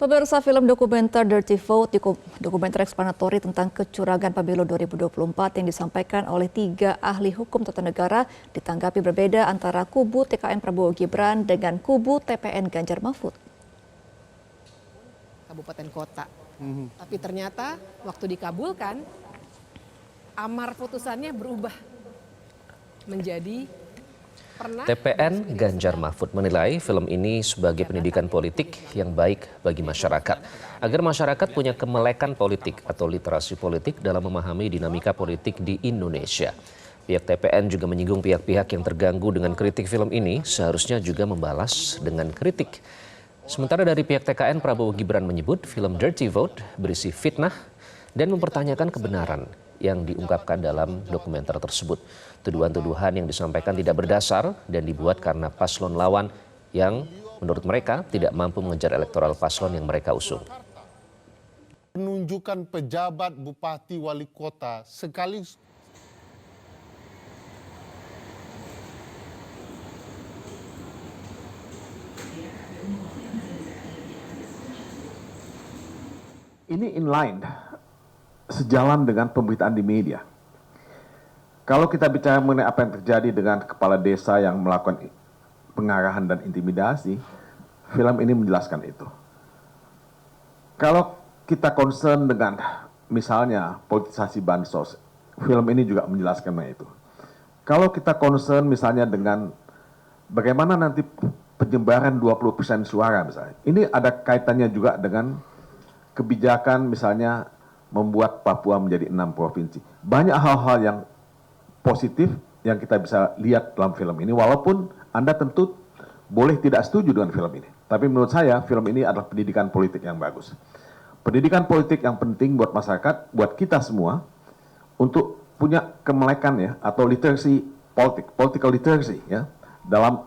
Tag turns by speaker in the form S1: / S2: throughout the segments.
S1: Pemirsa, film dokumenter Dirty Vote, dokumenter eksplanatori tentang kecurangan pemilu 2024 yang disampaikan oleh 3 ahli hukum tata negara ditanggapi berbeda antara kubu TKN Prabowo Gibran dengan kubu TPN Ganjar Mahfud.
S2: Kabupaten kota. Tapi ternyata waktu dikabulkan, amar putusannya berubah menjadi
S3: TPN Ganjar Mahfud menilai film ini sebagai pendidikan politik yang baik bagi masyarakat, agar masyarakat punya kemelekan politik atau literasi politik dalam memahami dinamika politik di Indonesia. Pihak TPN juga menyinggung pihak-pihak yang terganggu dengan kritik film ini seharusnya juga membalas dengan kritik. Sementara dari pihak TKN, Prabowo Gibran menyebut film Dirty Vote berisi fitnah dan mempertanyakan kebenaran yang diungkapkan dalam dokumenter tersebut. Tuduhan-tuduhan yang disampaikan tidak berdasar dan dibuat karena paslon lawan yang menurut mereka tidak mampu mengejar elektoral paslon yang mereka usung.
S4: Penunjukan pejabat, bupati, wali kota sekali
S5: ini inline, sejalan dengan pemberitaan di media. Kalau kita bicara mengenai apa yang terjadi dengan kepala desa yang melakukan pengarahan dan intimidasi, film ini menjelaskan itu. Kalau kita concern dengan misalnya politisasi bansos, film ini juga menjelaskan itu. Kalau kita concern misalnya dengan bagaimana nanti penyebaran 20% suara misalnya, ini ada kaitannya juga dengan kebijakan misalnya membuat Papua menjadi 6 provinsi. Banyak hal-hal yang positif yang kita bisa lihat dalam film ini, walaupun Anda tentu boleh tidak setuju dengan film ini. Tapi menurut saya film ini adalah pendidikan politik yang bagus. Pendidikan politik yang penting buat masyarakat, buat kita semua, untuk punya kemelekan ya, atau literasi politik, political literacy ya, dalam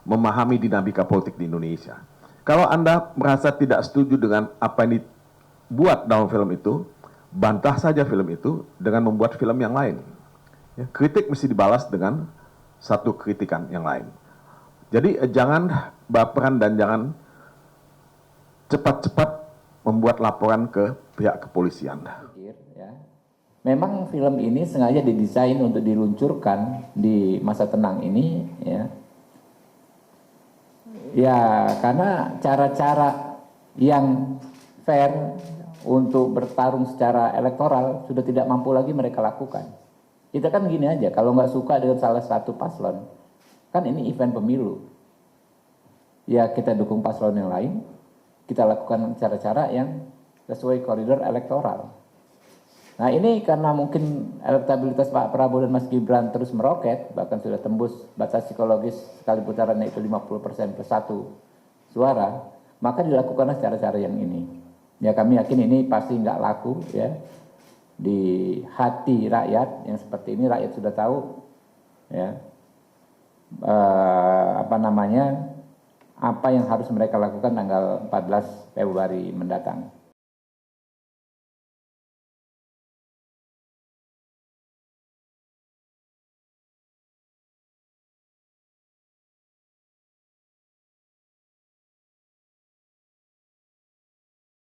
S5: memahami dinamika politik di Indonesia. Kalau Anda merasa tidak setuju dengan apa yang dibuat dalam film itu, bantah saja film itu dengan membuat film yang lain. Ya, kritik mesti dibalas dengan satu kritikan yang lain. Jadi jangan baperan dan jangan cepat-cepat membuat laporan ke pihak kepolisian.
S6: Memang film ini sengaja didesain untuk diluncurkan di masa tenang ini, ya. Ya, karena cara-cara yang fair untuk bertarung secara elektoral sudah tidak mampu lagi mereka lakukan. Kita kan gini aja, kalau nggak suka dengan salah satu paslon, kan ini event pemilu. Ya kita dukung paslon yang lain, kita lakukan cara-cara yang sesuai koridor elektoral. Nah ini karena mungkin elektabilitas Pak Prabowo dan Mas Gibran terus meroket, bahkan sudah tembus batas psikologis sekali putarannya itu 50% plus 1 suara, maka dilakukanlah cara-cara yang ini. Ya kami yakin ini pasti nggak laku ya. Di hati rakyat yang seperti ini, rakyat sudah tahu ya apa yang harus mereka lakukan tanggal 14 Februari mendatang.